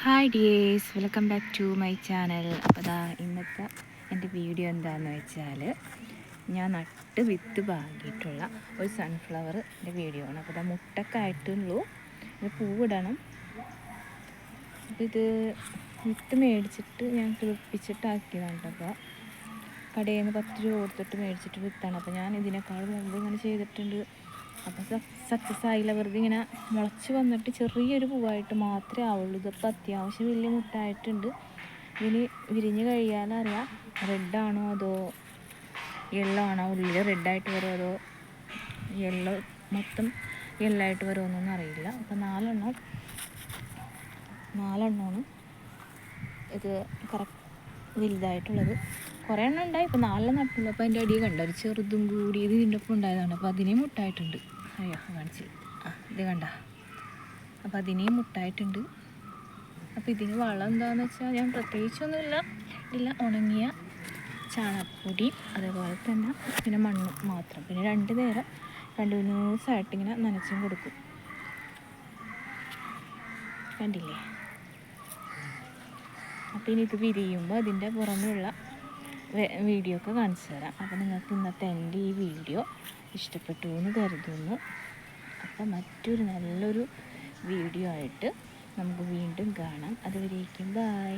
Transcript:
Hi dears, welcome back to my channel. അപ്പോൾ ഇന്നത്തെ എൻ്റെ വീഡിയോ എന്താണെന്ന് വെച്ചാൽ ഞാൻ നട്ട് വിത്ത് പാകിയിട്ടുള്ള ഒരു സൺഫ്ലവറിൻ്റെ വീഡിയോ ആണ്. അപ്പോൾ മുട്ടക്കായിട്ടുള്ളൂ, ഇത് പൂവിടണം. അപ്പോൾ ഇത് വിത്ത് മേടിച്ചിട്ട് ഞാൻ കിളിപ്പിച്ചിട്ടാക്കിയതാണ്. അപ്പോൾ കടയിൽ നിന്ന് 10 രൂപ കൊടുത്തിട്ട് മേടിച്ചിട്ട് വിത്താണ്. അപ്പോൾ ഞാൻ ഇതിനേക്കാൾ മുമ്പ് ഇങ്ങനെ ചെയ്തിട്ടുണ്ട്. അപ്പോൾ സക്സസ് ആയില്ല, വെറുതെ ഇങ്ങനെ മുളച്ച് വന്നിട്ട് ചെറിയൊരു പൂവായിട്ട് മാത്രമേ ആവുള്ളൂ. ഇതിപ്പോൾ അത്യാവശ്യം വലിയ മുട്ടായിട്ടുണ്ട്. ഇതിന് വിരിഞ്ഞ് കഴിയാനറിയാം റെഡാണോ അതോ യെല്ലോ ആണോ, ഉള്ളിൽ റെഡായിട്ട് വരുമോ അതോ യെല്ലോ മൊത്തം യെല്ലോ ആയിട്ട് വരുമോയെന്നൊന്നും അറിയില്ല. അപ്പോൾ നാലെണ്ണമാണ് ഇത് കറക്റ്റ് വലുതായിട്ടുള്ളത്. കുറേ എണ്ണം ഉണ്ടായി, ഇപ്പോൾ 4 നട്ടുള്ളൂ. അപ്പോൾ അതിൻ്റെ അടിയിൽ കണ്ട ഒരു ചെറുതും കൂടി ഇത് ഇതിൻ്റെ ഒപ്പം ഉണ്ടായതാണ്. അപ്പോൾ അതിനെയും മുട്ടായിട്ടുണ്ട്. അയ്യോ കാണിച്ച്, ഇത് കണ്ട. അപ്പോൾ അതിനെയും മുട്ടായിട്ടുണ്ട്. അപ്പോൾ ഇതിന് വളം എന്താണെന്ന് വെച്ചാൽ ഞാൻ പ്രത്യേകിച്ചൊന്നുമില്ല, ഉണങ്ങിയ ചാണകപ്പൊടി അതേപോലെ തന്നെ പിന്നെ മണ്ണ് മാത്രം. പിന്നെ 2 നേരം കണ്ടിന്യൂസായിട്ട് ഇങ്ങനെ നനച്ചും കൊടുക്കും. കണ്ടില്ലേ? അപ്പോൾ ഇനി ഇത് വിരിയുമ്പോൾ അതിൻ്റെ പുറമെയുള്ള വീഡിയോ ഒക്കെ കാണിച്ചു തരാം. അപ്പോൾ നിങ്ങൾക്ക് ഇന്നത്തെ എൻ്റെ ഈ വീഡിയോ ഇഷ്ടപ്പെട്ടു എന്ന് കരുതുന്നു. അപ്പോൾ മറ്റൊരു നല്ലൊരു വീഡിയോ ആയിട്ട് നമുക്ക് വീണ്ടും കാണാം. അതുവരേക്കും ബൈ.